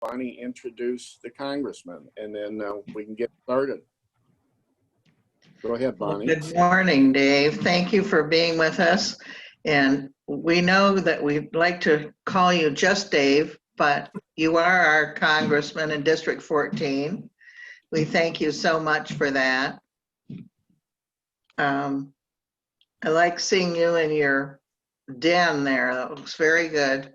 Bonnie introduce the congressman, and then we can get started. Go ahead, Bonnie. Good morning, Dave. Thank you for being with us. And we know that we'd like to call you just Dave, but you are our congressman in District 14. We thank you so much for that. I like seeing you in your den there. That looks very good.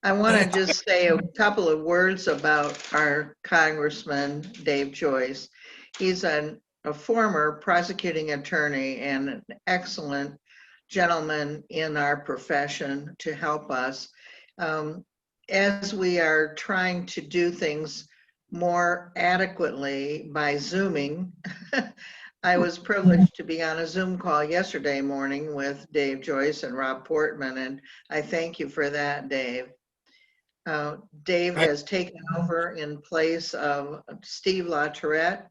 I want to just say a couple of words about our Congressman, Dave Joyce. He's a former prosecuting attorney and an excellent gentleman in our profession to help us. As we are trying to do things more adequately by Zooming, I was privileged to be on a Zoom call yesterday morning with Dave Joyce and Rob Portman, and I thank you for that, Dave. Dave has taken over in place of Steve LaTourette.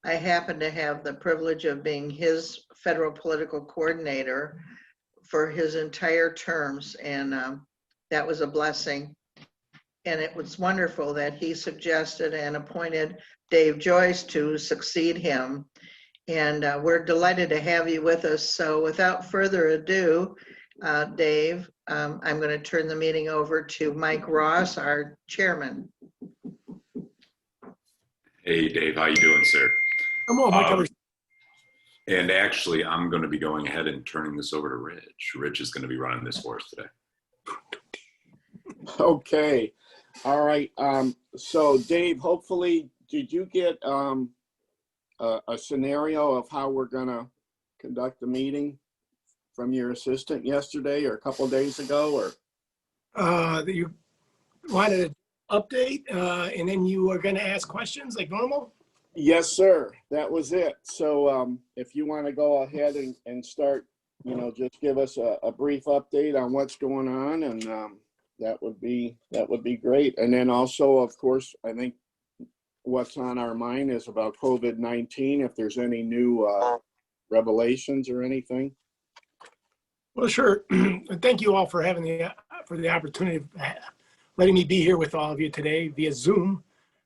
I happen to have the privilege of being his federal political coordinator for his entire terms, and that was a blessing. And it was wonderful that he suggested and appointed Dave Joyce to succeed him. And we're delighted to have you with us. So without further ado, Dave, I'm going to turn the meeting over to Mike Ross, our chairman. Hey, Dave, how you doing, sir? I'm well, Mike. And actually, I'm going to be going ahead and turning this over to Rich. Rich is going to be running this for us today. Okay. All right. So, Dave, hopefully, did you get a scenario of how we're going to conduct the meeting from your assistant yesterday or a couple of days ago? Or That you wanted an update, and then you are going to ask questions like normal? Yes, sir. That was it. So if you want to go ahead and start, just give us a brief update on what's going on, and that would be great. And then also, of course, I think what's on our mind is about COVID-19, if there's any new revelations or anything. Well, sure. Thank you all for having the opportunity of letting me be here with all of you today via Zoom.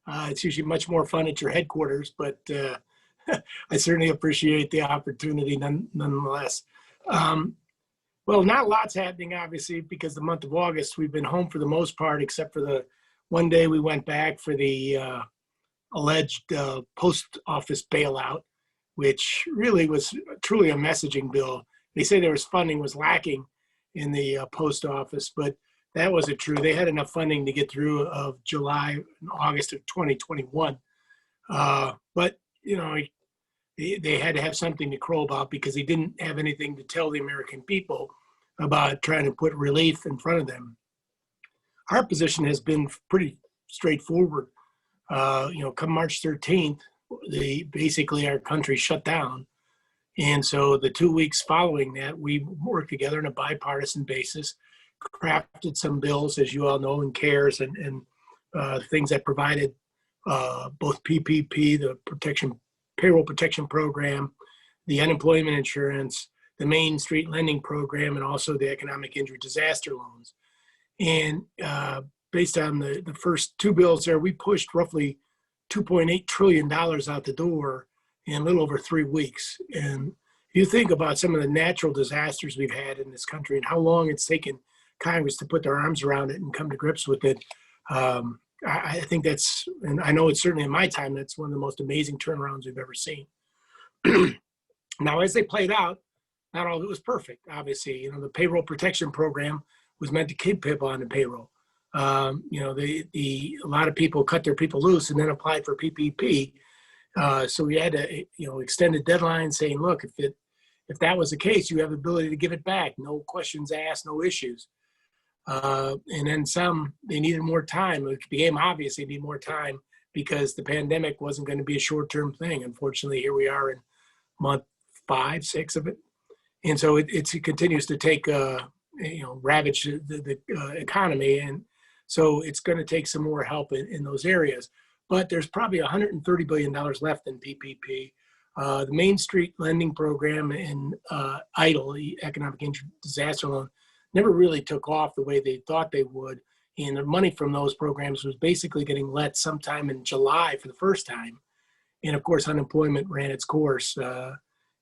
It's usually much more fun at your headquarters, but I certainly appreciate the opportunity nonetheless. Well, not a lot's happening, obviously, because the month of August, we've been home for the most part, except for the one day we went back for the alleged post office bailout, which really was truly a messaging bill. They say there was funding was lacking in the post office, but that wasn't true. They had enough funding to get through of July and August of 2021. But, they had to have something to crow about because they didn't have anything to tell the American people about trying to put relief in front of them. Our position has been pretty straightforward. Come March 13th, basically our country shut down. And so the 2 weeks following that, we worked together on a bipartisan basis, crafted some bills, as you all know, in CARES and things that provided both PPP, the payroll protection program, the unemployment insurance, the Main Street lending program, and also the economic injury disaster loans. And based on the first two bills there, we pushed roughly $2.8 trillion out the door in a little over 3 weeks. And you think about some of the natural disasters we've had in this country and how long it's taken Congress to put their arms around it and come to grips with it. I think that's, and I know it's certainly in my time, that's one of the most amazing turnarounds we've ever seen. Now, as they played out, not all of it was perfect, obviously. The payroll protection program was meant to keep people on the payroll. A lot of people cut their people loose and then applied for PPP. So we had to, extend the deadline saying, look, if that was the case, you have the ability to give it back. No questions asked, no issues. And then some, they needed more time. It became obvious they need more time because the pandemic wasn't going to be a short-term thing. Unfortunately, here we are in month 5, 6 of it. And so it continues to take, ravage the economy. And so it's going to take some more help in those areas. But there's probably $130 billion left in PPP. The Main Street lending program and EIDL, the economic injury disaster loan, never really took off the way they thought they would. And the money from those programs was basically getting let sometime in July for the first time. And of course, unemployment ran its course.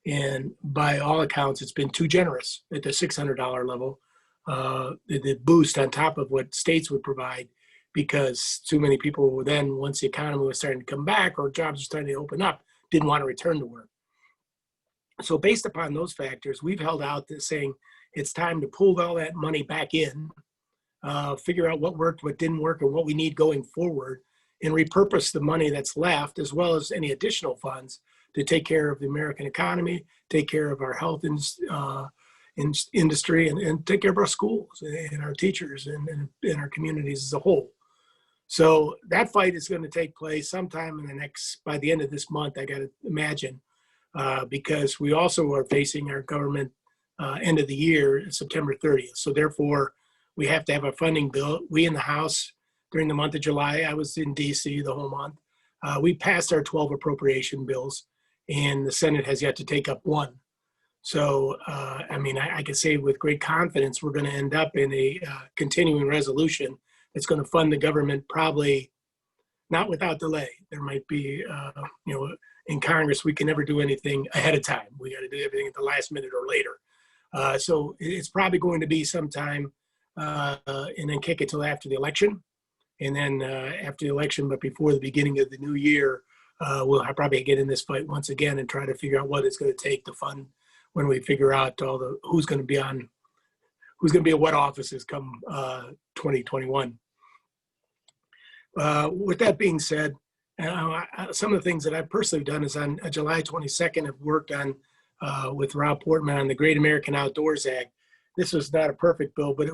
And by all accounts, it's been too generous at the $600 level. The boost on top of what states would provide, because too many people were then, once the economy was starting to come back or jobs were starting to open up, didn't want to return to work. So based upon those factors, we've held out to saying it's time to pull all that money back in, figure out what worked, what didn't work, and what we need going forward, and repurpose the money that's left, as well as any additional funds, to take care of the American economy, take care of our health industry, and take care of our schools and our teachers and our communities as a whole. So that fight is going to take place sometime by the end of this month, I got to imagine, because we also are facing our government end of the year, September 30th. So therefore, we have to have a funding bill. We in the House, during the month of July, I was in DC the whole month. We passed our 12 appropriation bills, and the Senate has yet to take up one. So, I mean, I can say with great confidence, we're going to end up in a continuing resolution that's going to fund the government, probably not without delay. There might be, in Congress, we can never do anything ahead of time. We got to do everything at the last minute or later. So it's probably going to be sometime and then kick it till after the election. And then after the election, but before the beginning of the new year, we'll probably get in this fight once again and try to figure out what it's going to take to fund, when we figure out who's going to be at what offices come 2021. With that being said, some of the things that I've personally done is on July 22nd, I've worked on with Rob Portman on the Great American Outdoors Act. This was not a perfect bill, but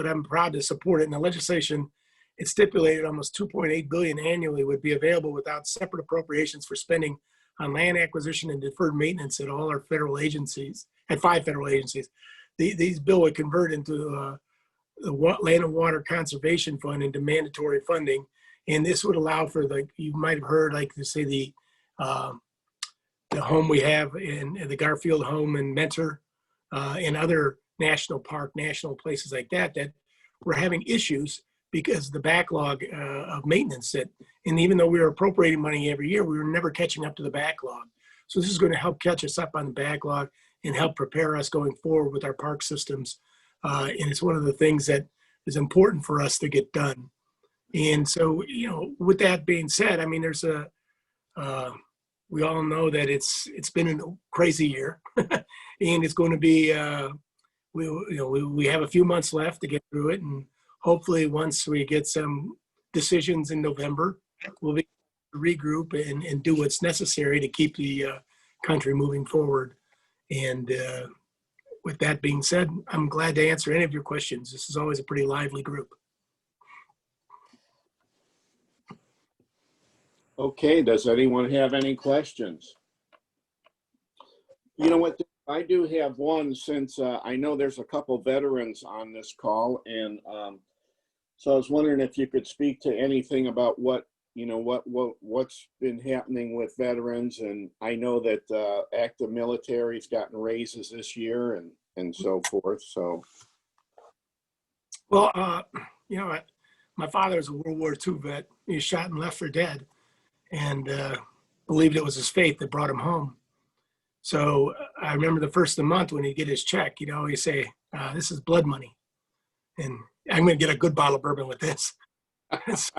I'm proud to support it. And the legislation, it stipulated almost $2.8 billion annually would be available without separate appropriations for spending on land acquisition and deferred maintenance at all our federal agencies, at 5 federal agencies. These bill would convert into the Land and Water Conservation Fund into mandatory funding. And this would allow for, you might have heard, like to say the home we have in the Garfield home in Mentor and other national park, national places like that we're having issues because the backlog of maintenance and even though we were appropriating money every year, we were never catching up to the backlog. So this is going to help catch us up on the backlog and help prepare us going forward with our park systems. And it's one of the things that is important for us to get done. And so, with that being said, I mean, we all know that it's been a crazy year and it's going to be, we have a few months left to get through it. And hopefully once we get some decisions in November, we'll be able to regroup and do what's necessary to keep the country moving forward. And with that being said, I'm glad to answer any of your questions. This is always a pretty lively group. Okay, does anyone have any questions? You know what, I do have one, since I know there's a couple veterans on this call, and so I was wondering if you could speak to anything about what's been happening with veterans. And I know that active military's gotten raises this year and so forth. So, well, my father was a World War II vet. He was shot and left for dead, and believed it was his faith that brought him home. So I remember the first of the month when he'd get his check, he'd always say, "This is blood money, and I'm going to get a good bottle of bourbon with this." So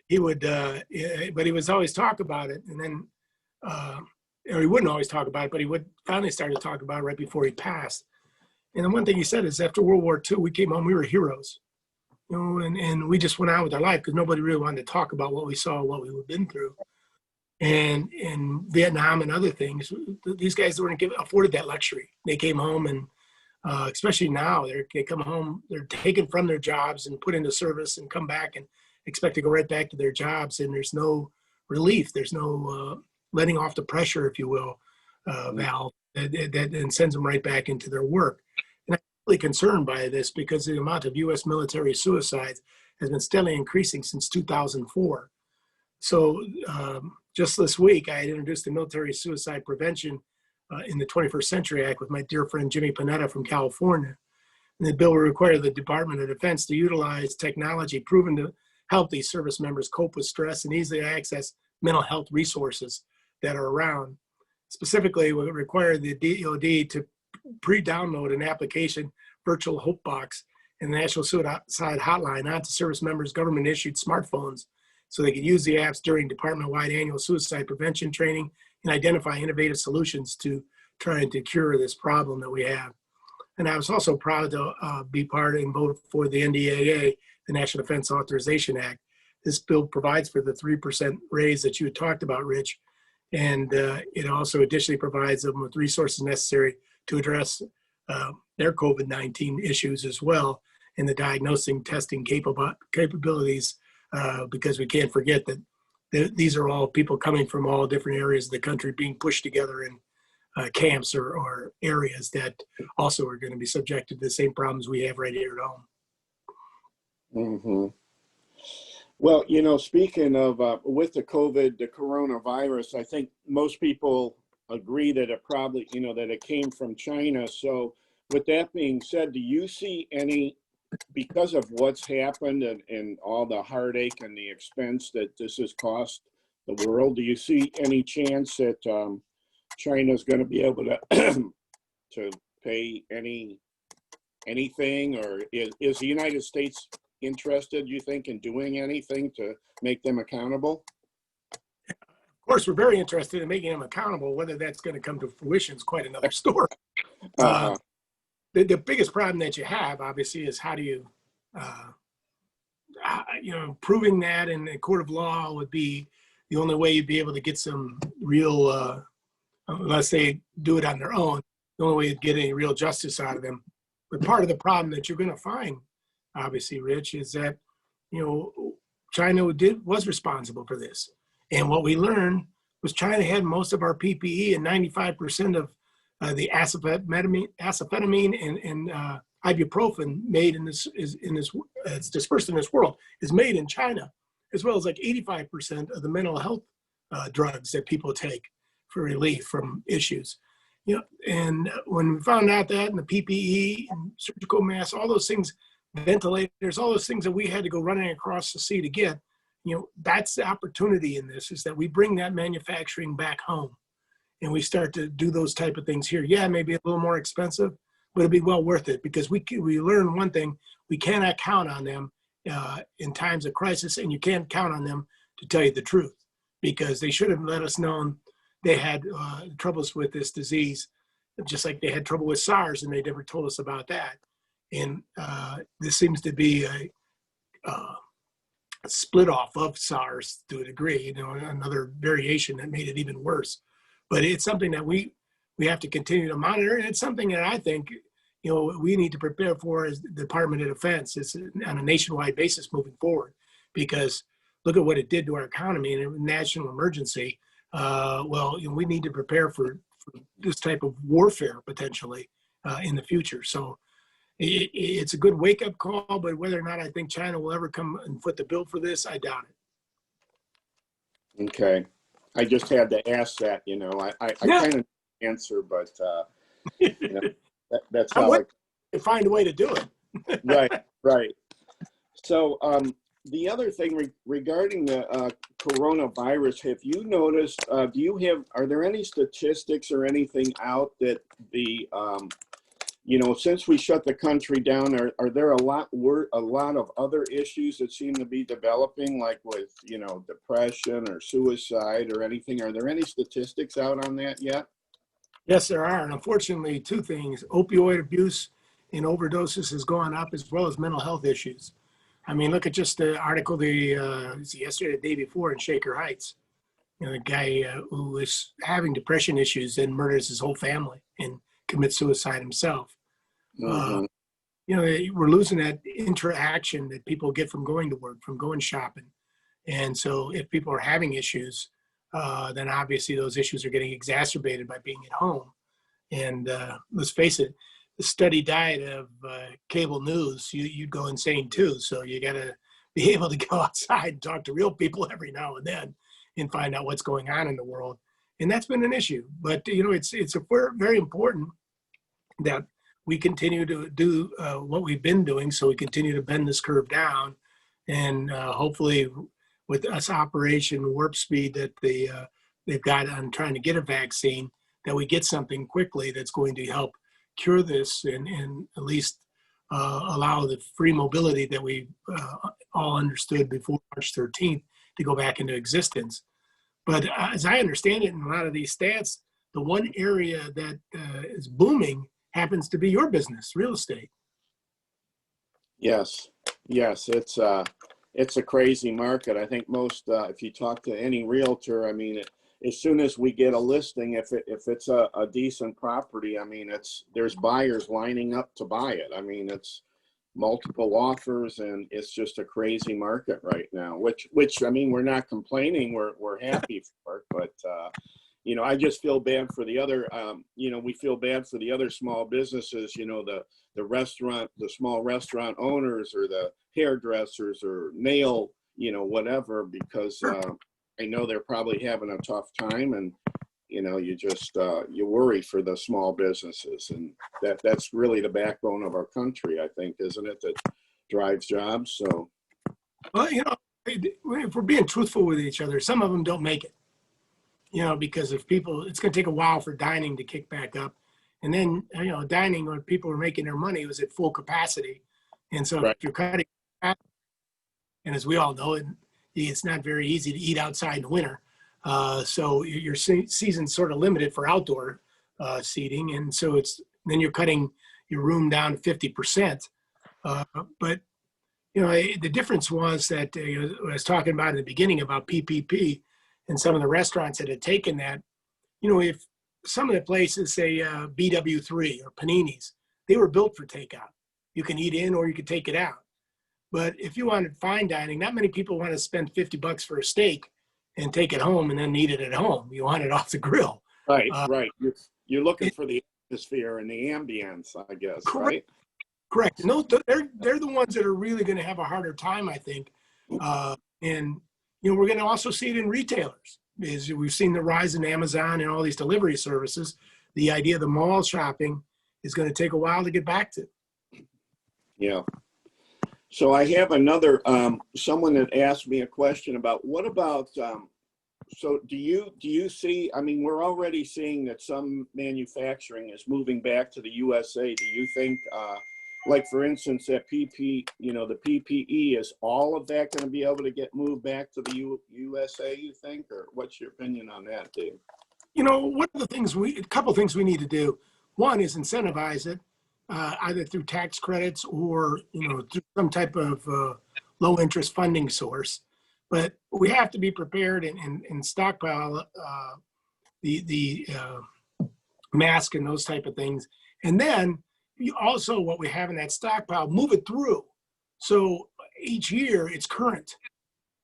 he would, but he was always talk about it, and then, or he wouldn't always talk about it, but he would finally start to talk about it right before he passed. And the one thing he said is, after World War II, we came home, we were heroes, and we just went on with our life because nobody really wanted to talk about what we saw, what we've been through. And in Vietnam and other things, these guys weren't afforded that luxury. They came home, and especially now, they come home, they're taken from their jobs and put into service and come back and expect to go right back to their jobs. And there's no relief. There's no letting off the pressure, if you will, valve that sends them right back into their work. And I'm really concerned by this because the amount of U.S. military suicides has been steadily increasing since 2004. So just this week, I had introduced the Military Suicide Prevention in the 21st Century Act with my dear friend Jimmy Panetta from California. And the bill will require the Department of Defense to utilize technology proven to help these service members cope with stress and easily access mental health resources that are around. Specifically, it will require the DoD to pre-download an application, Virtual Hope Box, and the National Suicide Hotline onto service members' government-issued smartphones so they can use the apps during department-wide annual suicide prevention training and identify innovative solutions to trying to cure this problem that we have. And I was also proud to be part and vote for the NDAA, the National Defense Authorization Act. This bill provides for the 3% raise that you had talked about, Rich. And it also additionally provides them with resources necessary to address their COVID-19 issues as well, and the diagnosing testing capabilities, because we can't forget that these are all people coming from all different areas of the country being pushed together in camps or areas that also are going to be subjected to the same problems we have right here at home. Mm-hmm. Well, you know, speaking of with the coronavirus, I think most people agree that it probably, you know, that it came from China. So with that being said, do you see any, because of what's happened and all the heartache and the expense that this has cost the world, do you see any chance that China's going to be able to to pay anything, or is the United States interested, you think, in doing anything to make them accountable? Of course, we're very interested in making them accountable. Whether that's going to come to fruition is quite another story. The biggest problem that you have, obviously, is how do you, proving that in a court of law would be the only way you'd be able to get some real, unless they do it on their own, the only way you'd get any real justice out of them. But part of the problem that you're going to find, obviously, Rich, is that, you know, China was responsible for this. And what we learned was China had most of our PPE and 95% of the acetaminophen and ibuprofen made it's dispersed in this world, is made in China, as well as like 85% of the mental health drugs that people take for relief from issues. You know, and when we found out that, and the PPE and surgical masks, all those things, ventilators, all those things that we had to go running across the sea to get, you know, that's the opportunity in this, is that we bring that manufacturing back home and we start to do those type of things here. Yeah, maybe a little more expensive, but it'll be well worth it, because we learn one thing: we cannot count on them in times of crisis, and you can't count on them to tell you the truth, because they should have let us know they had troubles with this disease, just like they had trouble with SARS, and they never told us about that. And this seems to be a split off of SARS to a degree, you know, another variation that made it even worse. But it's something that we have to continue to monitor, and it's something that I think, you know, we need to prepare for as the Department of Defense is on a nationwide basis moving forward, because look at what it did to our economy in a national emergency. Well, you know, we need to prepare for this type of warfare potentially in the future. So it's a good wake-up call, but whether or not I think China will ever come and foot the bill for this, I doubt it. Okay. I just had to ask that, you know, I kind of answer, but, you know, that's how I find a way to do it. Right. So the other thing regarding the coronavirus, have you noticed, are there any statistics or anything out that the, you know, since we shut the country down, are there a lot of other issues that seem to be developing, like with, you know, depression or suicide or anything? Are there any statistics out on that yet? Yes, there are. And unfortunately, two things: opioid abuse and overdoses has gone up, as well as mental health issues. I mean, look at just the article yesterday, the day before, in Shaker Heights. You know, the guy who was having depression issues and murders his whole family and commits suicide himself. Mm-hmm. You know, we're losing that interaction that people get from going to work, from going shopping. And so if people are having issues, then obviously those issues are getting exacerbated by being at home. And let's face it, the steady diet of cable news, you'd go insane too. So you got to be able to go outside and talk to real people every now and then and find out what's going on in the world. And that's been an issue. But, you know, it's very important that we continue to do what we've been doing. So we continue to bend this curve down, and hopefully with us Operation Warp Speed that they've got on trying to get a vaccine, that we get something quickly that's going to help cure this and at least allow the free mobility that we all understood before March 13th to go back into existence. But as I understand it, in a lot of these stats, the one area that is booming happens to be your business, real estate. Yes, yes, it's a crazy market. I think most, if you talk to any realtor, I mean, as soon as we get a listing, if it's a decent property, I mean, there's buyers lining up to buy it. I mean, it's multiple offers, and it's just a crazy market right now. Which I mean, we're not complaining. We're happy for it, but you know, I just feel bad for the other. You know, we feel bad for the other small businesses. You know, the small restaurant owners, or the hairdressers, or nail, you know, whatever, because I know they're probably having a tough time, and you know, you just you worry for the small businesses, and that's really the backbone of our country, I think, isn't it? That drives jobs. So, Well, you know, if we're being truthful with each other, some of them don't make it. You know, because if people, it's going to take a while for dining to kick back up, and then you know, dining when people were making their money was at full capacity, and so right. if you're cutting, and as we all know, it's not very easy to eat outside in the winter. So your season's sort of limited for outdoor seating. And so then you're cutting your room down 50%. But, you know, the difference was that I was talking about in the beginning about PPP and some of the restaurants that had taken that, you know, if some of the places, say BW3 or Panini's, they were built for takeout. You can eat in or you can take it out. But if you wanted fine dining, not many people want to spend $50 for a steak and take it home and then eat it at home. You want it off the grill. Right, right. You're looking for the atmosphere and the ambience, I guess, Correct. right? Correct. And they're the ones that are really going to have a harder time, I think. And you know, we're going to also see it in retailers. Is we've seen the rise in Amazon and all these delivery services. The idea of the mall shopping is going to take a while to get back to. Yeah. So I have another, someone that asked me a question about what about, so do you see, I mean, we're already seeing that some manufacturing is moving back to the USA. Do you think, like for instance, that you know, the PPE, is all of that going to be able to get moved back to the USA, you think, or what's your opinion on that, Dave? You know, one of the things a couple things we need to do. One is incentivize it, either through tax credits or, you know, through some type of low interest funding source. But we have to be prepared and stockpile the mask and those type of things. And then also what we have in that stockpile, move it through. So each year it's current,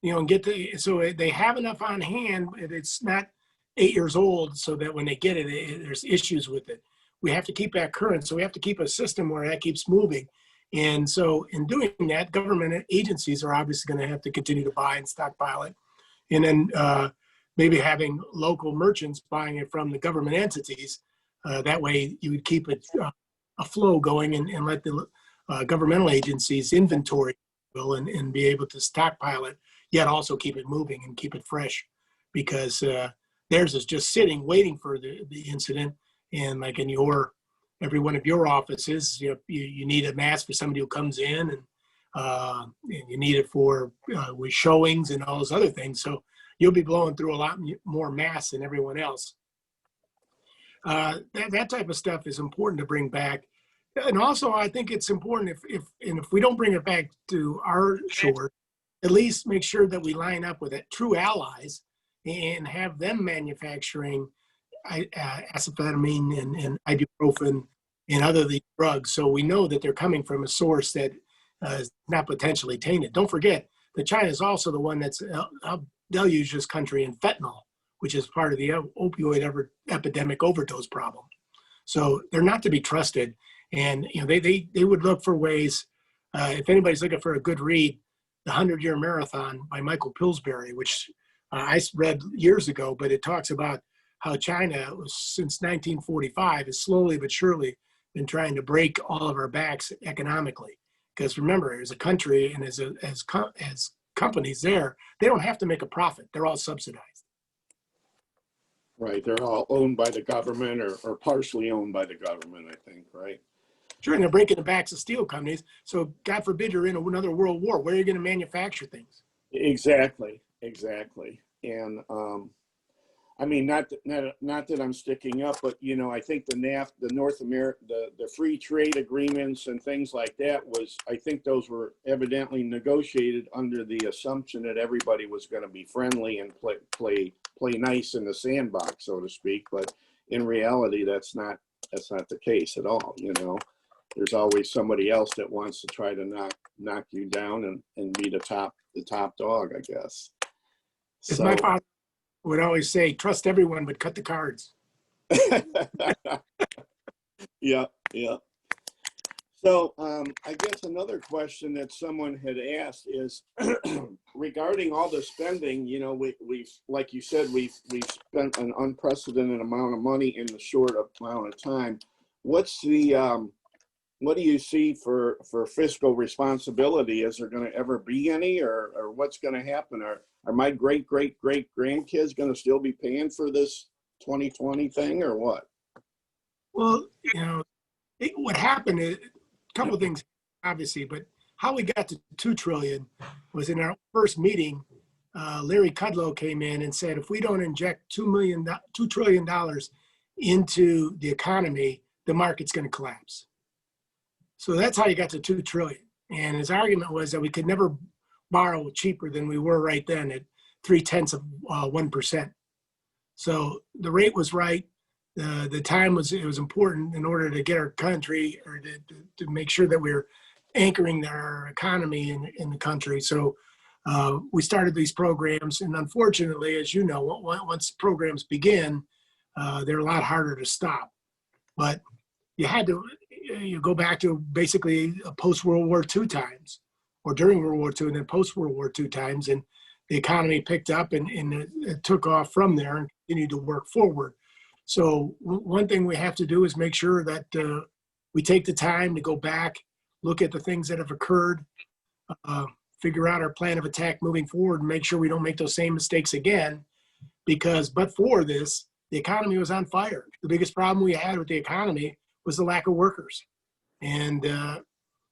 you know, and so they have enough on hand. It's not 8 years old, so that when they get it, there's issues with it. We have to keep that current. So we have to keep a system where that keeps moving. And so in doing that, government agencies are obviously going to have to continue to buy and stockpile it. And then maybe having local merchants buying it from the government entities. That way you would keep it a flow going and let the governmental agencies inventory and be able to stockpile it, yet also keep it moving and keep it fresh, because theirs is just sitting, waiting for the incident. And like in every one of your offices, you need a mask for somebody who comes in, and you need it for with showings and all those other things. So you'll be blowing through a lot more masks than everyone else. That type of stuff is important to bring back. And also, I think it's important if we don't bring it back to our shore, at least make sure that we line up with true allies and have them manufacturing acetaminophen and ibuprofen and other these drugs, so we know that they're coming from a source that is not potentially tainted. Don't forget that China is also the one that's deluged this country in fentanyl, which is part of the opioid epidemic overdose problem. So they're not to be trusted. And they would look for ways. If anybody's looking for a good read, The 100-Year Marathon by Michael Pillsbury, which I read years ago, but it talks about how China, since 1945, has slowly but surely than trying to break all of our backs economically. Because remember, as a country and as companies there, they don't have to make a profit. They're all subsidized. Right, they're all owned by the government or partially owned by the government, I think, right? Sure, and they're breaking the backs of steel companies. So God forbid you're in another world war. Where are you going to manufacture things? Exactly. And I mean, not that I'm sticking up, but you know, I think the North America, the free trade agreements and things like that I think those were evidently negotiated under the assumption that everybody was going to be friendly and play nice in the sandbox, so to speak. But in reality, that's not the case at all. You know, there's always somebody else that wants to try to knock you down and be the top dog, I guess. As So, my father would always say, trust everyone, but cut the cards. yeah. So I guess another question that someone had asked is regarding all the spending. You know, we've like you said, we've spent an unprecedented amount of money in a short amount of time. What's the what do you see for fiscal responsibility? Is there going to ever be any, or what's going to happen? Are my great grandkids going to still be paying for this 2020 thing, or what? Well, you know, what happened is a couple of things, obviously, but how we got to 2 trillion was in our first meeting. Larry Kudlow came in and said, if we don't inject $2 trillion into the economy, the market's going to collapse. So that's how you got to 2 trillion. And his argument was that we could never borrow cheaper than we were right then at 0.3%. So the rate was right. The time was important in order to get our country or to make sure that we're anchoring our economy in the country. So we started these programs, and unfortunately, as you know, once programs begin, they're a lot harder to stop. But you go back to basically post-World War II times, or during World War II and then post-World War II times, and the economy picked up and it took off from there and continued to work forward. So one thing we have to do is make sure that we take the time to go back, look at the things that have occurred, figure out our plan of attack moving forward, and make sure we don't make those same mistakes again. Because but for this, the economy was on fire. The biggest problem we had with the economy was the lack of workers. And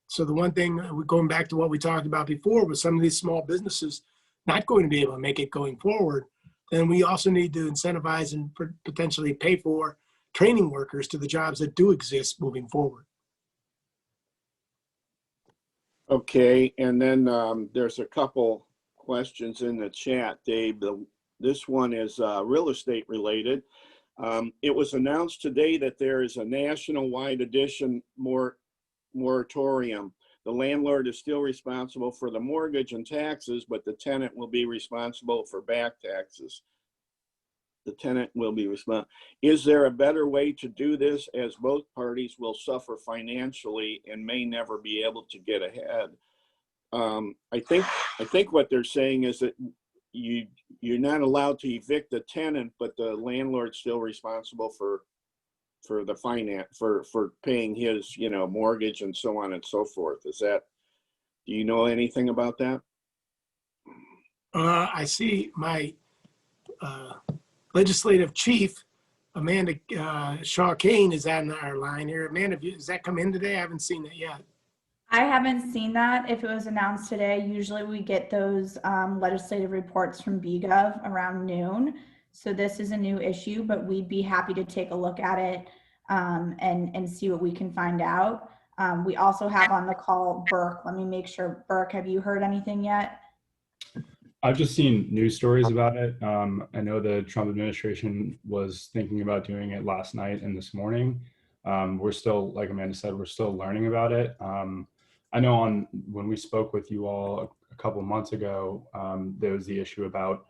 so the one thing, going back to what we talked about before, was some of these small businesses not going to be able to make it going forward. Then we also need to incentivize and potentially pay for training workers to the jobs that do exist moving forward. Okay, and then there's a couple questions in the chat, Dave. This one is real estate related. It was announced today that there is a national-wide edition moratorium. The landlord is still responsible for the mortgage and taxes, but the tenant will be responsible for back taxes. The tenant will be responsible. Is there a better way to do this, as both parties will suffer financially and may never be able to get ahead? I think what they're saying is that you're not allowed to evict the tenant, but the landlord's still responsible for the finance, for paying his, you know, mortgage and so on and so forth. Do you know anything about that? I see my legislative chief, Amanda Shaw Kane, is on our line here. Amanda, does that come in today? I haven't seen it yet. I haven't seen that. If it was announced today, usually we get those legislative reports from BGov around noon. So this is a new issue, but we'd be happy to take a look at it and see what we can find out. We also have on the call Burke. Let me make sure. Burke, have you heard anything yet? I've just seen news stories about it. I know the Trump administration was thinking about doing it last night and this morning. We're still, like Amanda said, we're still learning about it. I know when we spoke with you all a couple of months ago, there was the issue about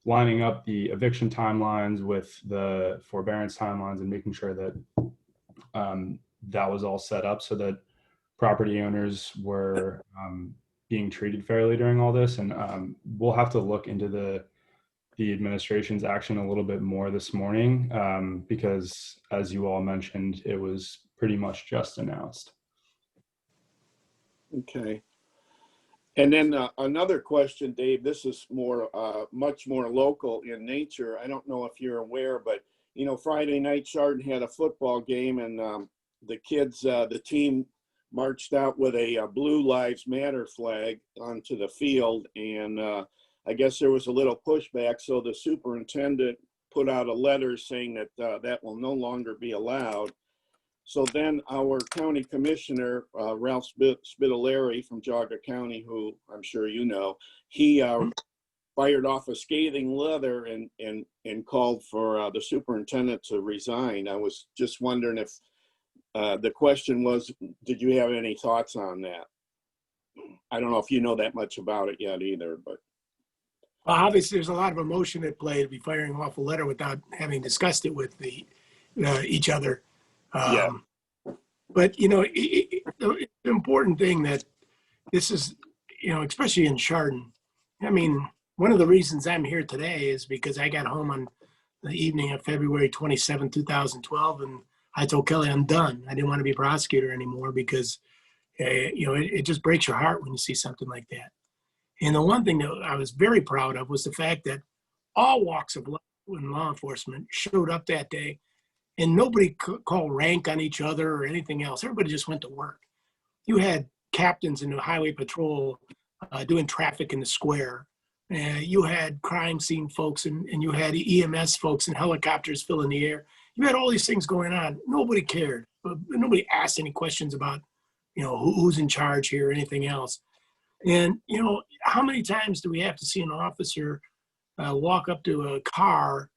lining up the eviction timelines with the forbearance timelines and making sure that that was all set up so that property owners were being treated fairly during all this. And we'll have to look into the administration's action a little bit more this morning because, as you all mentioned, it was pretty much just announced. Okay. And then another question, Dave, this is more, much more local in nature. I don't know if you're aware, but, you know, Friday night, Chardon had a football game, and the kids, the team marched out with a Blue Lives Matter flag onto the field. And I guess there was a little pushback. So the superintendent put out a letter saying that that will no longer be allowed. So then our county commissioner, Ralph Spitaleri from Geauga County, who I'm sure you know, he fired off a scathing letter and called for the superintendent to resign. I was just wondering if the question was, did you have any thoughts on that? I don't know if you know that much about it yet either, but. Well, obviously, there's a lot of emotion at play to be firing off a letter without having discussed it with each other. Yeah. But, you know, the important thing that this is, you know, especially in Chardon, I mean, one of the reasons I'm here today is because I got home on the evening of February 27, 2012, and I told Kelly I'm done. I didn't want to be a prosecutor anymore because, you know, it just breaks your heart when you see something like that. And the one thing that I was very proud of was the fact that all walks of life in law enforcement showed up that day, and nobody called rank on each other or anything else. Everybody just went to work. You had captains in the highway patrol doing traffic in the square. You had crime scene folks, and you had EMS folks and helicopters filling the air. You had all these things going on. Nobody cared. Nobody asked any questions about, you know, who's in charge here or anything else. And, you know, how many times do we have to see an officer walk up to a car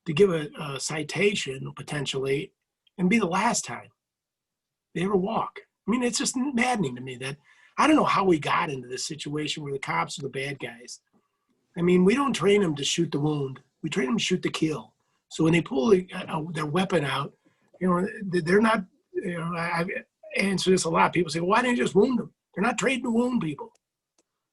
to give a citation potentially and be the last time they ever walk? I mean, it's just maddening to me that I don't know how we got into this situation where the cops are the bad guys. I mean, we don't train them to shoot the wound. We train them to shoot the kill. So when they pull their weapon out, you know, they're not, you know, I've answered this a lot. People say, well, why didn't you just wound them? They're not trained to wound people.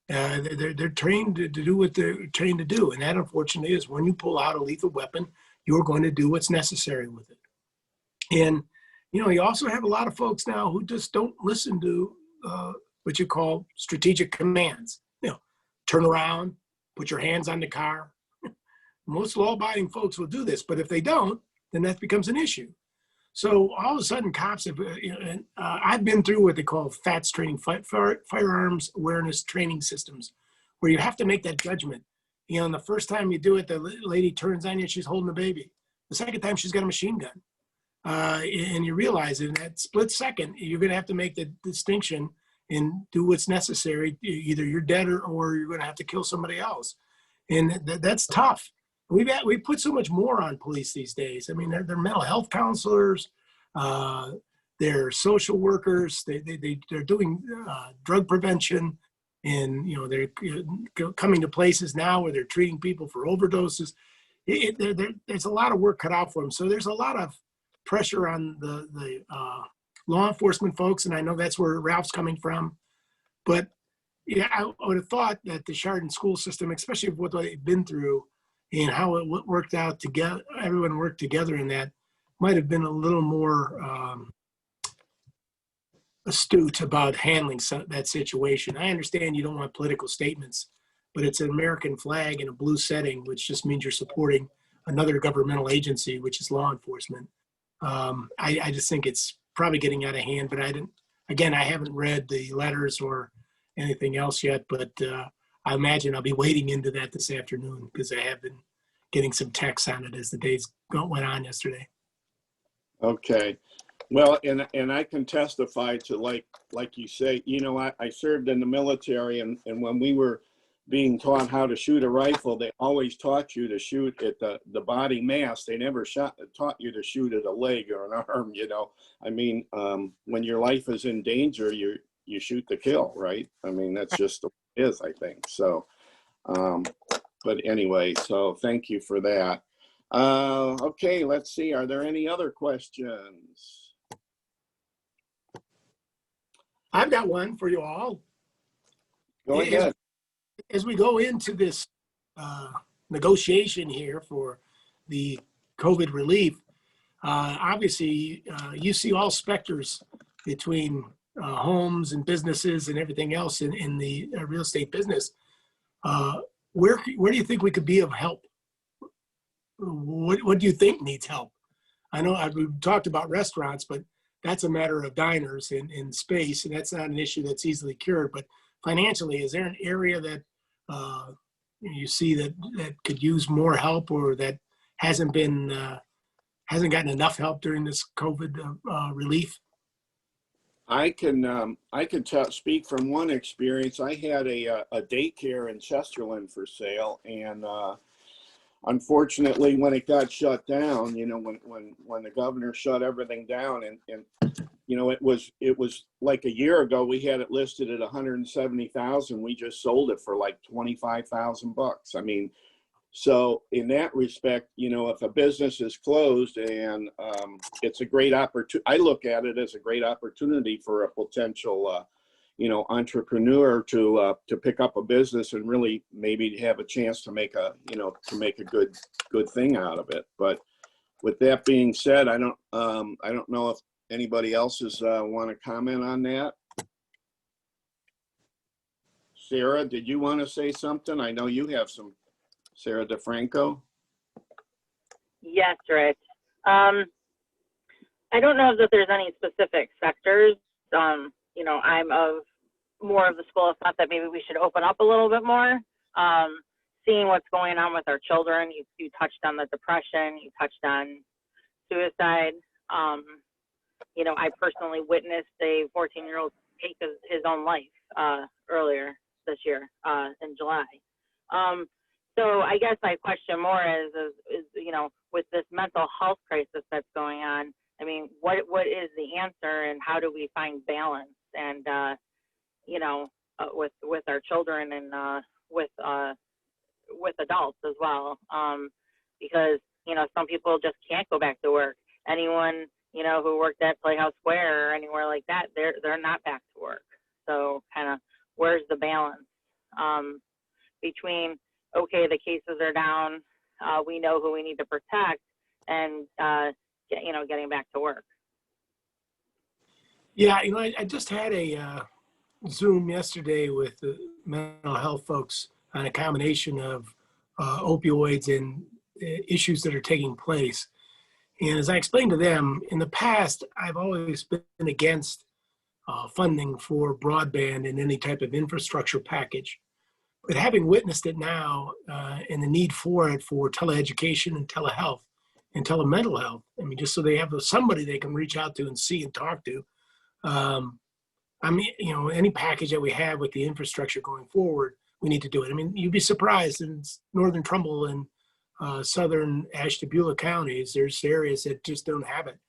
They're trained to do what they're trained to do. And that, unfortunately, is when you pull out a lethal weapon, you're going to do what's necessary with it. And, you know, you also have a lot of folks now who just don't listen to what you call strategic commands. You know, turn around, put your hands on the car. Most law-abiding folks will do this, but if they don't, then that becomes an issue. So all of a sudden, cops have, you know, and I've been through what they call FATS training, firearms awareness training systems, where you have to make that judgment. You know, and the first time you do it, the lady turns on you, she's holding a baby. The second time, she's got a machine gun. And you realize in that split second, you're going to have to make the distinction and do what's necessary. Either you're dead or you're going to have to kill somebody else. And that's tough. We put so much more on police these days. I mean, they're mental health counselors, they're social workers, they're doing drug prevention, and you know they're coming to places now where they're treating people for overdoses. There's a lot of work cut out for them. So there's a lot of pressure on the law enforcement folks, and I know that's where Ralph's coming from. But yeah, I would have thought that the Chardon school system, especially with what they've been through, and how it worked out together, everyone worked together in that, might have been a little more astute about handling that situation. I understand you don't want political statements, but it's an American flag in a blue setting, which just means you're supporting another governmental agency, which is law enforcement. I just think it's probably getting out of hand, but I haven't read the letters or anything else yet, but I imagine I'll be wading into that this afternoon because I have been getting some texts on it as the days went on yesterday. Okay. Well, and I can testify to like you say, you know, I served in the military, and when we were being taught how to shoot a rifle, they always taught you to shoot at the body mass. They never taught you to shoot at a leg or an arm, you know. I mean, when your life is in danger, you shoot to kill, right? I mean, that's just the way it is, I think. So, but anyway, so thank you for that. Okay, let's see. Are there any other questions? I've got one for you all. Go ahead. As we go into this negotiation here for the COVID relief, Obviously, you see all specters between homes and businesses and everything else in the real estate business. Where do you think we could be of help? What do you think needs help? I know we've talked about restaurants, but that's a matter of diners in space, and that's not an issue that's easily cured. But financially, is there an area that you see that could use more help, or that hasn't gotten enough help during this COVID relief? I can speak from one experience. I had a daycare in Chesterland for sale, and unfortunately, when it got shut down, you know, when the governor shut everything down, and you know, it was like a year ago, we had it listed at 170,000. We just sold it for like 25,000 bucks. I mean, so in that respect, you know, if a business is closed, and it's a great opportunity, I look at it as a great opportunity for a potential, you know, entrepreneur to pick up a business and really maybe have a chance to make a good thing out of it. But with that being said, I don't know if anybody else want to comment on that. Sarah, did you want to say something? I know you have some. Sarah DeFranco? Yes, Rich. I don't know that there's any specific sectors. You know, I'm of more of the school of thought that maybe we should open up a little bit more. Seeing what's going on with our children, you touched on the depression, you touched on suicide. You know, I personally witnessed a 14-year-old take his own life earlier this year in July. So I guess my question more is, you know, with this mental health crisis that's going on, I mean, what is the answer, and how do we find balance? And you know, with our children, and with adults as well, because you know, some people just can't go back to work. Anyone, you know, who worked at Playhouse Square or anywhere like that, they're not back to work. So kind of, where's the balance between, okay, the cases are down, we know who we need to protect, and you know, getting back to work? Yeah, you know, I just had a Zoom yesterday with the mental health folks on a combination of opioids and issues that are taking place. And as I explained to them, in the past, I've always been against funding for broadband and any type of infrastructure package. But having witnessed it now, and the need for it for teleeducation and telehealth and telemental health, I mean, just so they have somebody they can reach out to and see and talk to. I mean, you know, any package that we have with the infrastructure going forward, we need to do it. I mean, you'd be surprised in northern Trumbull and southern Ashtabula counties, there's areas that just don't have it.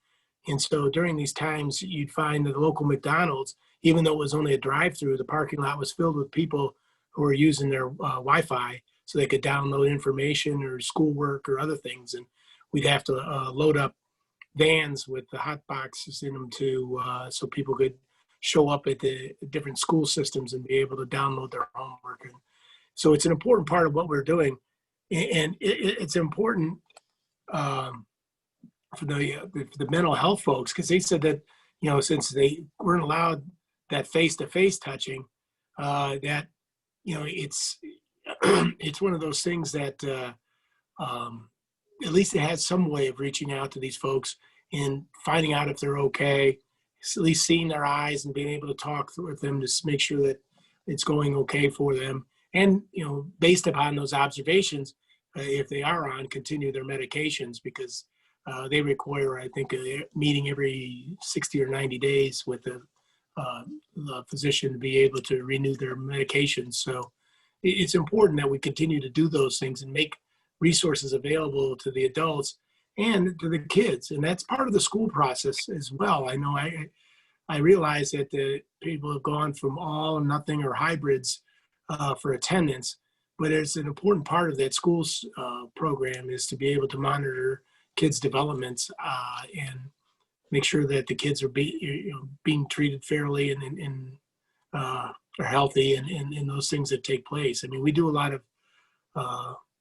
And so during these times, you'd find the local McDonald's, even though it was only a drive-through, the parking lot was filled with people who were using their Wi-Fi so they could download information or schoolwork or other things. And we'd have to load up vans with the hot boxes in them so people could show up at the different school systems and be able to download their homework. And so it's an important part of what we're doing. And it's important for the mental health folks, because they said that, you know, since they weren't allowed that face-to-face touching, that, you know, it's one of those things that at least it has some way of reaching out to these folks and finding out if they're okay, at least seeing their eyes and being able to talk with them to make sure that it's going okay for them. And, you know, based upon those observations, if they are on, continue their medications, because they require, I think, a meeting every 60 or 90 days with the physician to be able to renew their medications. So it's important that we continue to do those things and make resources available to the adults and to the kids. And that's part of the school process as well. I know I realize that the people have gone from all, nothing, or hybrids for attendance, but it's an important part of that school's program is to be able to monitor kids' developments and make sure that the kids are being treated fairly and are healthy and those things that take place. I mean, we do a lot of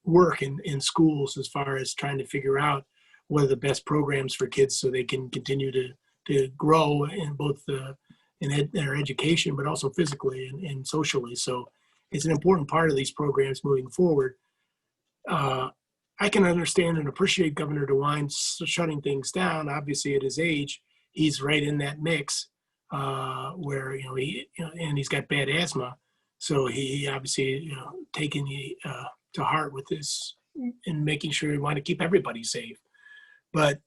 work in schools as far as trying to figure out what are the best programs for kids so they can continue to grow in both their education, but also physically and socially. So it's an important part of these programs moving forward. I can understand and appreciate Governor DeWine shutting things down. Obviously, at his age, he's right in that mix where and he's got bad asthma, so he obviously taking to heart with this and making sure we want to keep everybody safe. But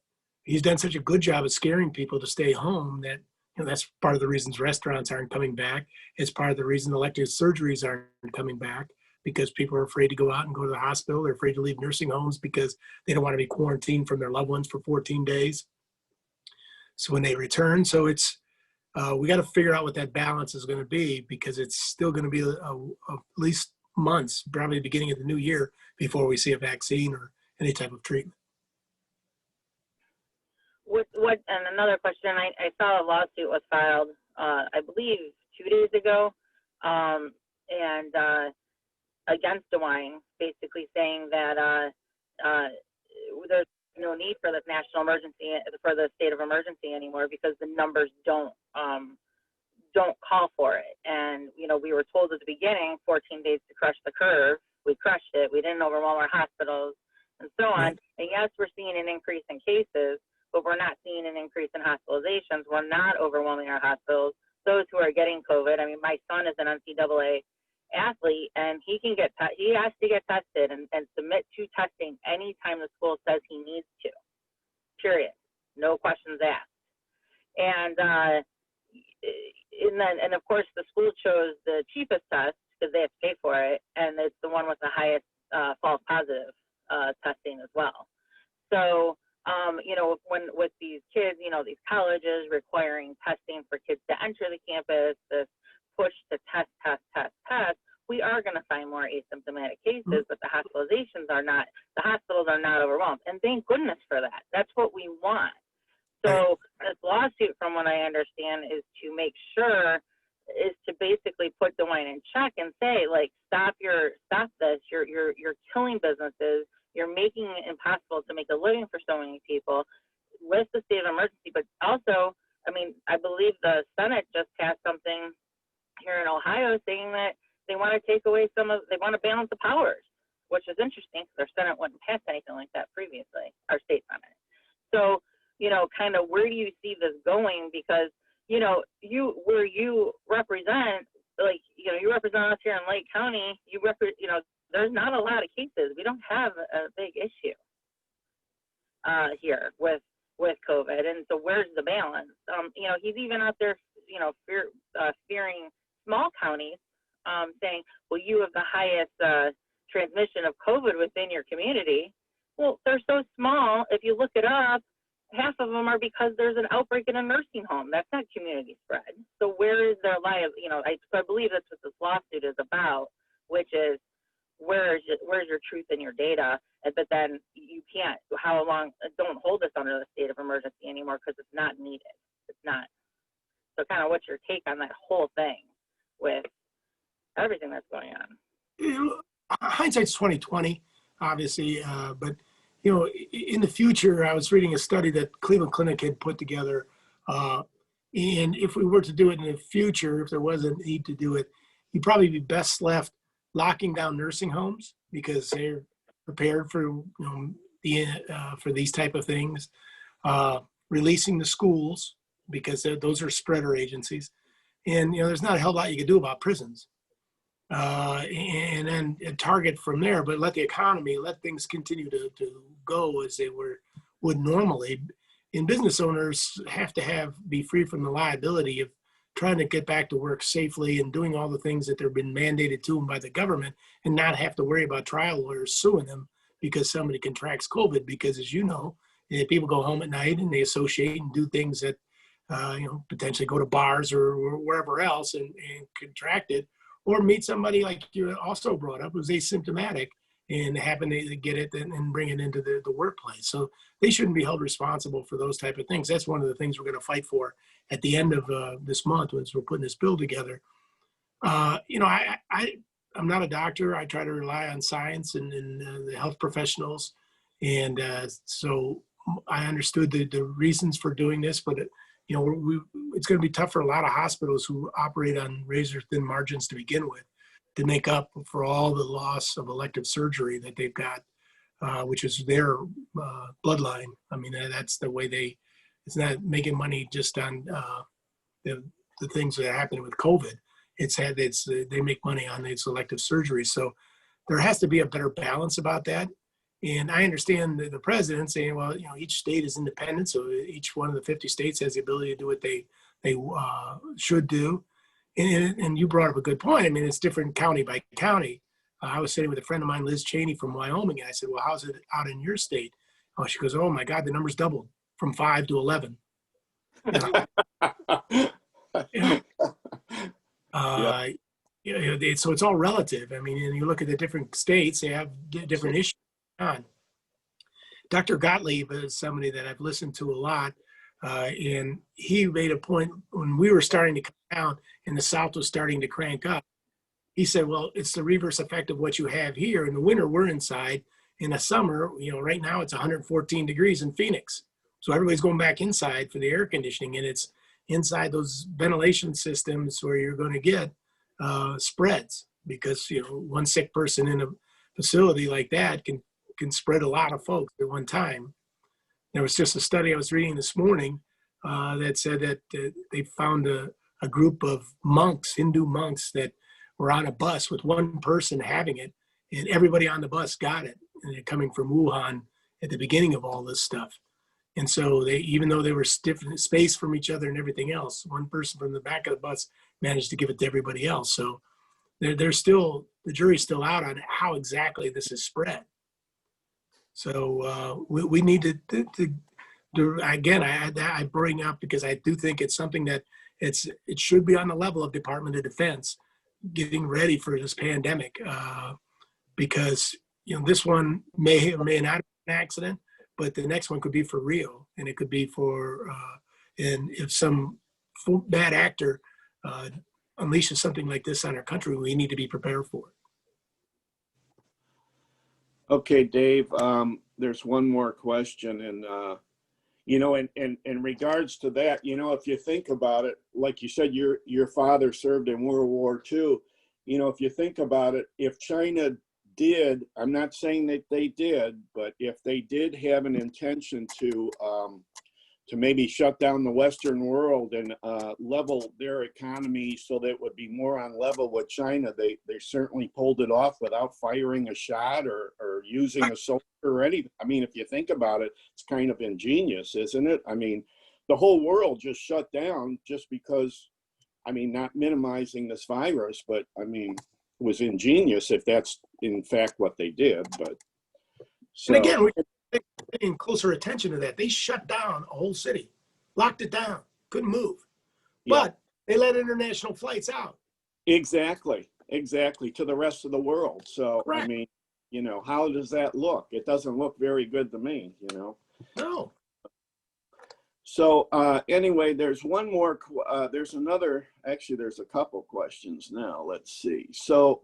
he's done such a good job of scaring people to stay home that that's part of the reasons restaurants aren't coming back. It's part of the reason elective surgeries aren't coming back, because people are afraid to go out and go to the hospital. They're afraid to leave nursing homes because they don't want to be quarantined from their loved ones for 14 days. So when they return, so it's we got to figure out what that balance is going to be, because it's still going to be at least months, probably the beginning of the new year, before we see a vaccine or any type of treatment. And another question, I saw a lawsuit was filed, I believe 2 days ago, and against DeWine, basically saying that there's no need for this national emergency, for the state of emergency anymore, because the numbers don't call for it. And we were told at the beginning 14 days to crush the curve. We crushed it. We didn't overwhelm our hospitals and so on. And yes, we're seeing an increase in cases, but we're not seeing an increase in hospitalizations. We're not overwhelming our hospitals. Those who are getting COVID, I mean, my son is an NCAA athlete, and he has to get tested and submit to testing anytime the school says he needs to, period. No questions asked. And then of course the school chose the cheapest test because they have to pay for it, and it's the one with the highest false positive testing as well. So when with these kids, these colleges requiring testing for kids to enter the campus, this push to test, we are going to find more asymptomatic cases, but the hospitals are not overwhelmed. And thank goodness for that. That's what we want. So this lawsuit, from what I understand, is to basically put DeWine in check and say, like, stop this. You're killing businesses. You're making it impossible to make a living for so many people. List the state of emergency, but also, I mean, I believe the Senate just passed something here in Ohio saying that they want to take away they want to balance the powers, which is interesting because our Senate wouldn't pass anything like that previously, our state Senate. So, kind of where do you see this going? Because, where you represent, you represent us here in Lake County, there's not a lot of cases. We don't have a big issue here with COVID. And so where's the balance? He's even out there, fearing small counties, saying, well, you have the highest transmission of COVID within your community. Well, they're so small. If you look it up, half of them are because there's an outbreak in a nursing home. That's not community spread. So where is their I believe that's what this lawsuit is about, which is where's your truth in your data? But then you can't, don't hold us under the state of emergency anymore because it's not needed. It's not. So kind of what's your take on that whole thing with everything that's going on? Hindsight's 20/20, obviously, but in the future, I was reading a study that Cleveland Clinic had put together, and if we were to do it in the future, if there was a need to do it, you'd probably be best left locking down nursing homes because they're prepared for for these type of things, releasing the schools because those are spreader agencies, and there's not a hell lot you can do about prisons. And then target from there, but let the economy, let things continue to go as they would normally. And business owners have to be free from the liability of trying to get back to work safely and doing all the things that they've been mandated to them by the government, and not have to worry about trial lawyers suing them because somebody contracts COVID. Because as you know, people go home at night and they associate and do things that potentially go to bars or wherever else and contract it. Or meet somebody like you also brought up who's asymptomatic and happen to get it and bring it into the workplace. So they shouldn't be held responsible for those type of things. That's one of the things we're going to fight for at the end of this month as we're putting this bill together. I'm not a doctor. I try to rely on science and the health professionals. And so I understood the reasons for doing this, but you know, it's going to be tough for a lot of hospitals who operate on razor thin margins to begin with to make up for all the loss of elective surgery that they've got, which is their bloodline. I mean, that's the way it's not making money just on the things that happen with COVID. They make money on these elective surgeries. So there has to be a better balance about that. And I understand the president saying, well, you know, each state is independent, so each one of the 50 states has the ability to do what they should do. And you brought up a good point. I mean, it's different county by county. I was sitting with a friend of mine, Liz Cheney from Wyoming, and I said, well, how's it out in your state? Oh, she goes, oh my God, the number's doubled from 5 to 11. You know? So it's all relative. I mean, and you look at the different states, they have different issues on. Dr. Gottlieb is somebody that I've listened to a lot, and he made a point when we were starting to come down and the South was starting to crank up. He said, well, it's the reverse effect of what you have here. In the winter, we're inside. In the summer, you know, right now it's 114 degrees in Phoenix. So everybody's going back inside for the air conditioning, and it's inside those ventilation systems where you're going to get spreads, because, you know, one sick person in a facility like that can spread a lot of folks at one time. There was just a study I was reading this morning that said that they found a group of monks, Hindu monks, that were on a bus with one person having it, and everybody on the bus got it. And they're coming from Wuhan at the beginning of all this stuff. And so they, even though they were different space from each other and everything else, one person from the back of the bus managed to give it to everybody else. So they're still, the jury's still out on how exactly this is spread. So we need to again, I bring up because I do think it's something that it should be on the level of Department of Defense, getting ready for this pandemic, because, you know, this one may or may not be an accident, but the next one could be for real, and it could be for, and if some bad actor unleashes something like this on our country, we need to be prepared for it. Okay, Dave, there's one more question. And, you know, in regards to that, you know, if you think about it, like you said, your father served in World War II. You know, if you think about it, if China did, I'm not saying that they did, but if they did have an intention to maybe shut down the Western world and level their economy so that it would be more on level with China, they certainly pulled it off without firing a shot or using a soldier or anything. I mean, if you think about it, it's kind of ingenious, isn't it? I mean, the whole world just shut down just because, I mean, not minimizing this virus, but I mean, it was ingenious if that's in fact what they did. But so, and again, we're paying closer attention to that. They shut down a whole city, locked it down, couldn't move, but they let international flights out. Exactly, to the rest of the world. So, right. I mean, you know, how does that look? It doesn't look very good to me, you know? No. So anyway, there's one more, there's a couple questions now. Let's see. So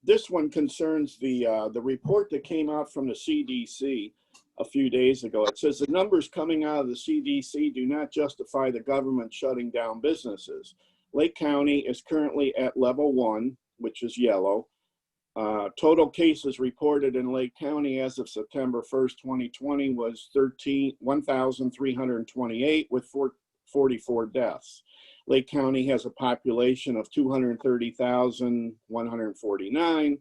this one concerns the report that came out from the CDC a few days ago. It says the numbers coming out of the CDC do not justify the government shutting down businesses. Lake County is currently at level 1, which is yellow. Total cases reported in Lake County as of September 1st, 2020 was 1,328 with 44 deaths. Lake County has a population of 230,149.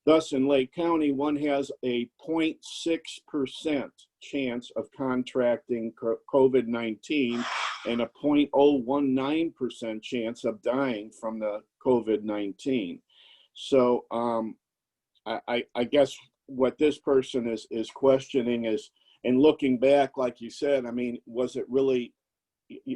Thus, in Lake County, one has a 0.6% chance of contracting COVID-19 and a 0.019% chance of dying from the COVID-19. So I guess what this person is questioning is, and looking back, like you said, I mean, was it really,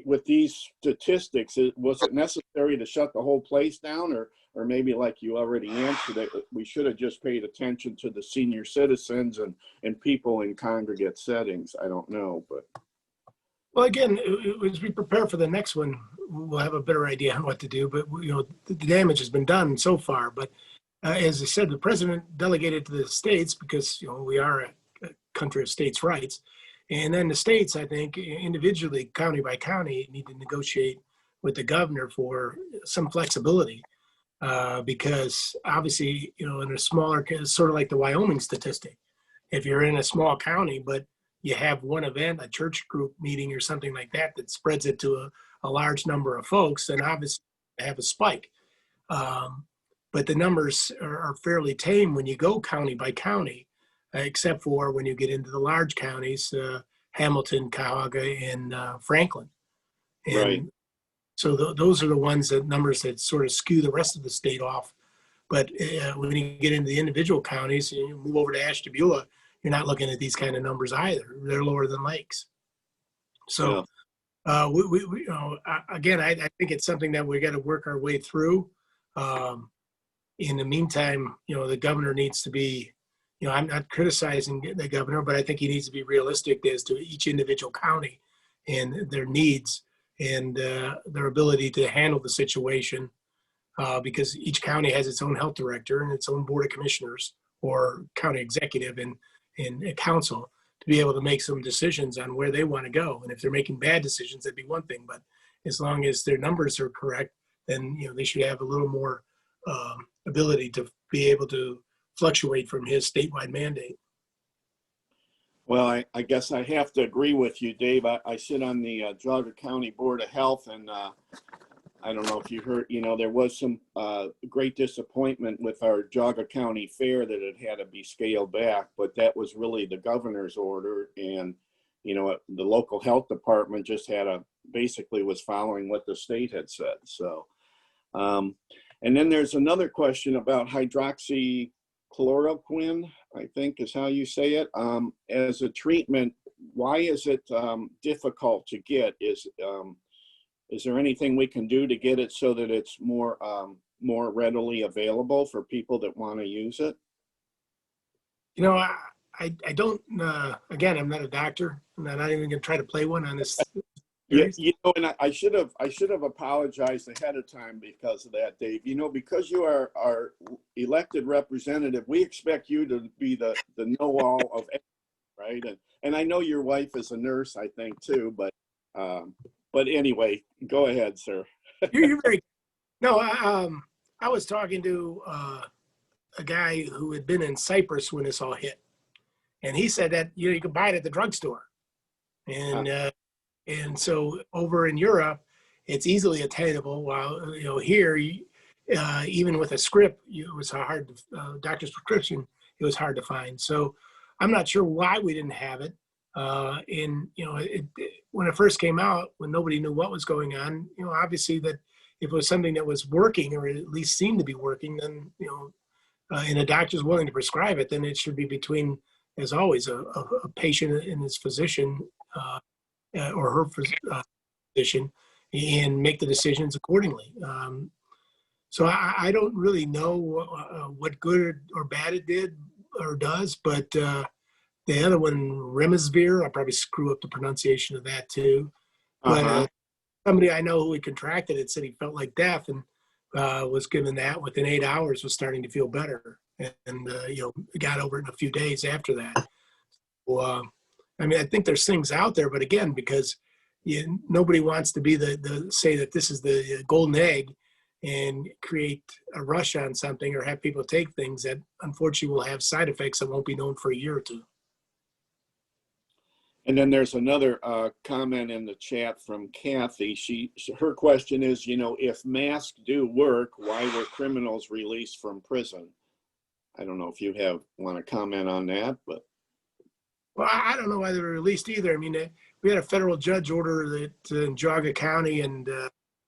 with these statistics, was it necessary to shut the whole place down? Or maybe like you already answered it, we should have just paid attention to the senior citizens and people in congregate settings. I don't know, but. Well, again, as we prepare for the next one, we'll have a better idea on what to do, but you know, the damage has been done so far. But as I said, the president delegated to the states because, you know, we are a country of states' rights. And then the states, I think, individually, county by county, need to negotiate with the governor for some flexibility. Because obviously, in a smaller, sort of like the Wyoming statistic, if you're in a small county, but you have one event, a church group meeting or something like that, that spreads it to a large number of folks, then obviously you have a spike. But the numbers are fairly tame when you go county by county, except for when you get into the large counties, Hamilton, Cuyahoga, and Franklin. And Right. so those are the ones that numbers that sort of skew the rest of the state off. But when you get into the individual counties, and you move over to Ashtabula, you're not looking at these kind of numbers either. They're lower than Lakes. So again, I think it's something that we got to work our way through. In the meantime, the governor needs to be, I'm not criticizing the governor, but I think he needs to be realistic as to each individual county and their needs and their ability to handle the situation, because each county has its own health director and its own board of commissioners or county executive and council to be able to make some decisions on where they want to go. And if they're making bad decisions, that'd be one thing. But as long as their numbers are correct, then they should have a little more ability to be able to fluctuate from his statewide mandate. Well, I guess I have to agree with you, Dave. I sit on the Geauga County Board of Health, and I don't know if you heard, there was some great disappointment with our Geauga County Fair that it had to be scaled back, but that was really the governor's order. And, the local health department just basically was following what the state had said. So, and then there's another question about hydroxychloroquine, I think is how you say it, as a treatment. Why is it difficult to get? Is there anything we can do to get it so that it's more readily available for people that want to use it? I don't, again, I'm not a doctor. I'm not even going to try to play one on this. Yeah, and I should have apologized ahead of time because of that, Dave. Because you are our elected representative, we expect you to be the know-all of everything, right? And I know your wife is a nurse, I think, too. But anyway, go ahead, sir. You're very. No, I was talking to a guy who had been in Cyprus when this all hit, and he said that you could buy it at the drugstore, and so over in Europe, it's easily attainable. While here, even with a script, it was hard. Doctor's prescription, it was hard to find. So I'm not sure why we didn't have it. When it first came out, when nobody knew what was going on, obviously that if it was something that was working or at least seemed to be working, then and a doctor's willing to prescribe it, then it should be between, as always, a patient and his physician. Or her physician, and make the decisions accordingly. So I don't really know what good or bad it did or does, but the other one, Remdesivir, I probably screw up the pronunciation of that too. But somebody I know who had contracted it said he felt like death and was given that within 8 hours, was starting to feel better, and got over it in a few days after that. Well, I think there's things out there, but again, because nobody wants to be the say that this is the golden egg and create a rush on something or have people take things that unfortunately will have side effects that won't be known for a year or two. And then there's another comment in the chat from Kathy. Her question is, if masks do work, why were criminals released from prison? I don't know if you want to comment on that, but. Well, I don't know why they were released either. We had a federal judge order that in Geauga County and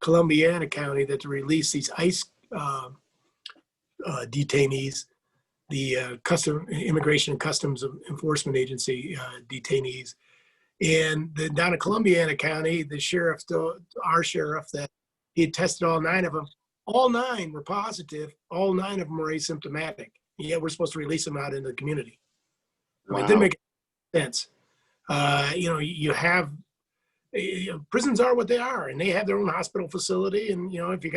Columbiana County that to release these ICE detainees, the Immigration and Customs Enforcement Agency detainees. And down in Columbiana County, the sheriff, our sheriff, that he had tested all 9 of them. All 9 were positive. All 9 of them were asymptomatic. And yet we're supposed to release them out into the community. Wow. It didn't make sense. You have prisons are what they are, and they have their own hospital facility. And if you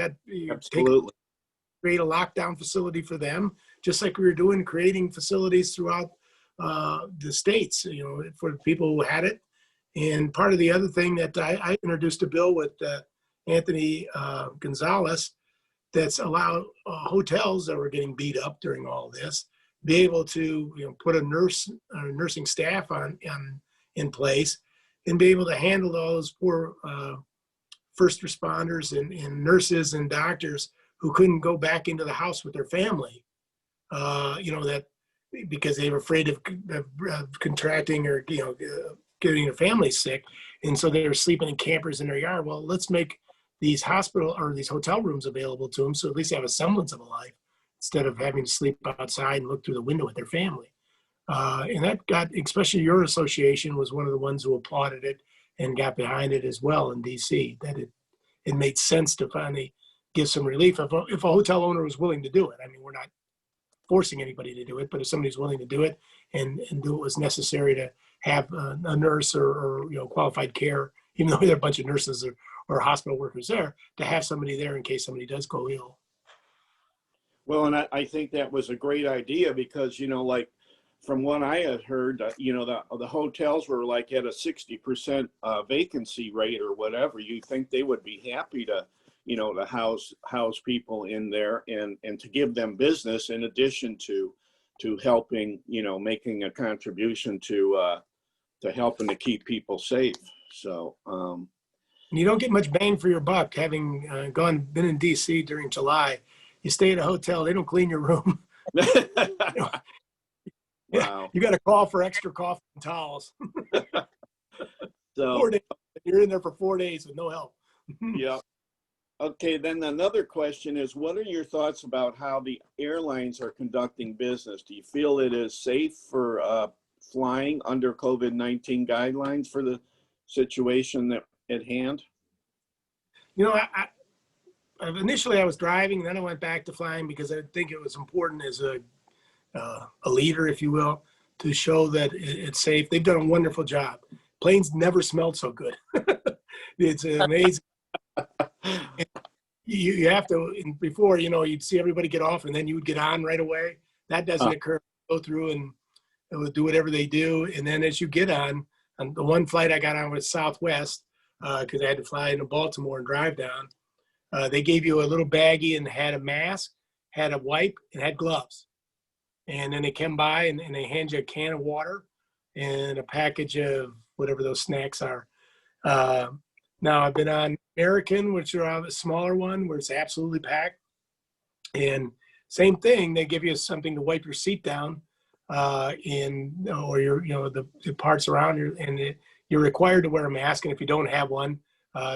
create a lockdown facility for them, just like we were doing, creating facilities throughout the states, for the people who had it. And part of the other thing that I introduced a bill with Anthony Gonzalez that's allowed hotels that were getting beat up during all this be able to put a nursing staff in place and be able to handle all those poor first responders and nurses and doctors who couldn't go back into the house with their family, that because they were afraid of contracting or getting their family sick, and so they were sleeping in campers in their yard. Well, let's make these hospital or these hotel rooms available to them, so at least they have a semblance of a life instead of having to sleep outside and look through the window with their family. And that got, especially your association was one of the ones who applauded it and got behind it as well in DC, that it made sense to finally give some relief if a hotel owner was willing to do it. I mean, we're not forcing anybody to do it, but if somebody's willing to do it and do what was necessary to have a nurse or qualified care, even though there are a bunch of nurses or hospital workers there, to have somebody there in case somebody does go ill. Well, and I think that was a great idea because, like from what I had heard, the hotels were like at a 60% vacancy rate or whatever. You think they would be happy to, to house people in there and to give them business in addition to helping, making a contribution to helping to keep people safe. So, you don't get much bang for your buck having been in DC during July. You stay at a hotel, they don't clean your room. Wow. You got to call for extra coffee and towels. So 4 days. You're in there for 4 days with no help. yeah. Okay, then another question is, what are your thoughts about how the airlines are conducting business? Do you feel it is safe for flying under COVID-19 guidelines for the situation at hand? Initially I was driving, then I went back to flying because I think it was important as a leader, if you will, to show that it's safe. They've done a wonderful job. Planes never smelled so good. It's amazing. You have to, before, you'd see everybody get off and then you would get on right away. That doesn't occur. Go through and it will do whatever they do. And then as you get on the one flight I got on was Southwest because I had to fly into Baltimore and drive down. They gave you a little baggie and had a mask, had a wipe, and had gloves. And then they come by and they hand you a can of water and a package of whatever those snacks are. Now I've been on American, which are a smaller one where it's absolutely packed. And same thing, they give you something to wipe your seat down or your, the parts around you, and you're required to wear a mask. And if you don't have one,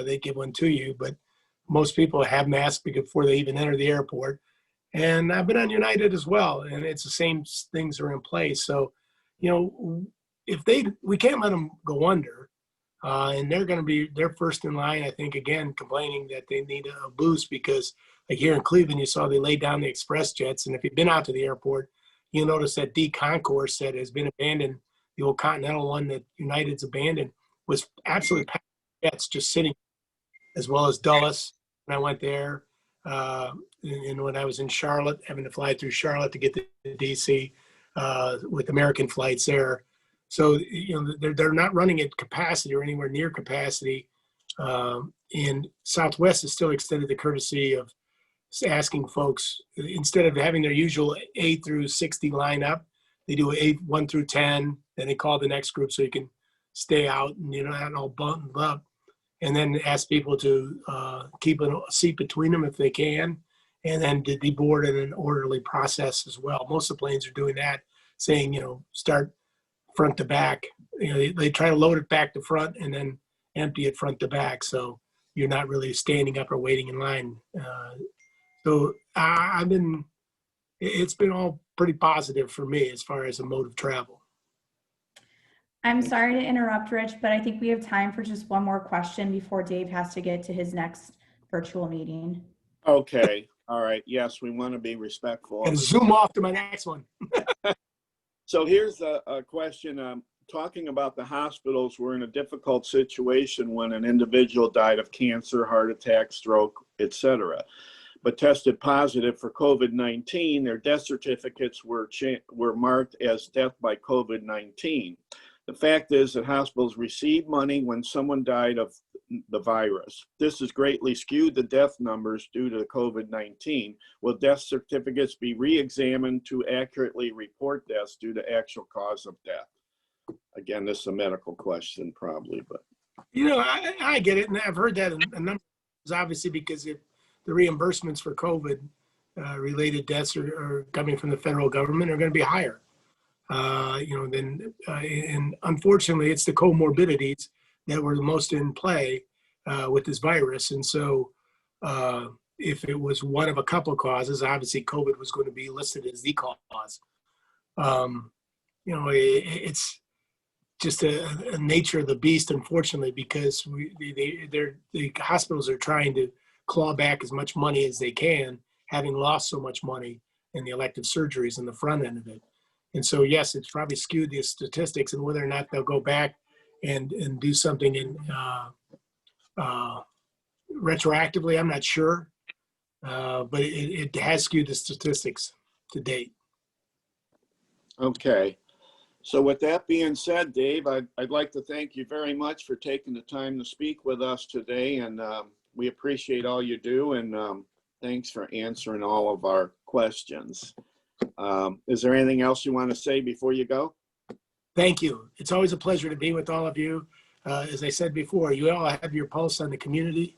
they give one to you. But most people have masks before they even enter the airport. And I've been on United as well, and it's the same things are in place. So, we can't let them go under, and they're first in line, I think, again, complaining that they need a boost because like here in Cleveland, you saw they laid down the express jets. And if you've been out to the airport, you'll notice that D concourse that has been abandoned, the old Continental one that United's abandoned, was absolutely packed with jets just sitting, as well as Dulles when I went there. And when I was in Charlotte, having to fly through Charlotte to get to DC with American flights there. So, they're not running at capacity or anywhere near capacity. And Southwest has still extended the courtesy of asking folks, instead of having their usual 8 through 60 line up, they do 1 through 10, then they call the next group so you can stay out and you're not all buttoned up. And then ask people to keep a seat between them if they can, and then to deboard in an orderly process as well. Most of the planes are doing that, saying, start front to back. They try to load it back to front and then empty it front to back, so you're not really standing up or waiting in line. So it's been all pretty positive for me as far as a mode of travel. I'm sorry to interrupt, Rich, but I think we have time for just one more question before Dave has to get to his next virtual meeting. Okay. All right. Yes, we want to be respectful. And zoom off to my next one. So here's a question. Talking about the hospitals, we're in a difficult situation when an individual died of cancer, heart attack, stroke, etc. but tested positive for COVID-19, their death certificates were marked as death by COVID-19. The fact is that hospitals receive money when someone died of the virus. This has greatly skewed the death numbers due to COVID-19. Will death certificates be re-examined to accurately report deaths due to actual cause of death? Again, this is a medical question probably, but. I get it, and I've heard that a number of times, obviously, because the reimbursements for COVID related deaths are coming from the federal government are going to be higher. And unfortunately, it's the comorbidities that were the most in play with this virus. And so if it was one of a couple of causes, obviously COVID was going to be listed as the cause. It's just a nature of the beast, unfortunately, because the hospitals are trying to claw back as much money as they can, having lost so much money in the elective surgeries in the front end of it. And so, yes, it's probably skewed the statistics, and whether or not they'll go back and do something in retroactively, I'm not sure. But it has skewed the statistics to date. Okay. So with that being said, Dave, I'd like to thank you very much for taking the time to speak with us today. And we appreciate all you do. And thanks for answering all of our questions. Is there anything else you want to say before you go? Thank you. It's always a pleasure to be with all of you. As I said before, you all have your pulse on the community.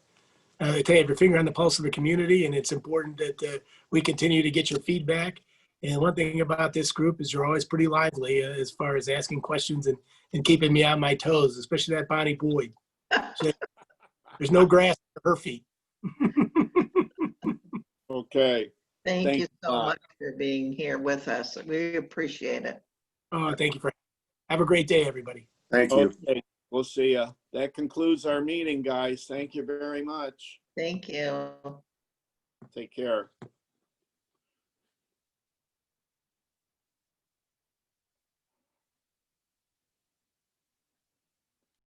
They have your finger on the pulse of the community, and it's important that we continue to get your feedback. And one thing about this group is you're always pretty lively as far as asking questions and keeping me on my toes, especially that Bonnie Boyd. So there's no grass under her feet. Okay. Thank you so Thanks. much for being here with us. We appreciate it. Oh, thank you. Have a great day, everybody. Thank you. Okay. We'll see ya. That concludes our meeting, guys. Thank you very much. Thank you. Take care.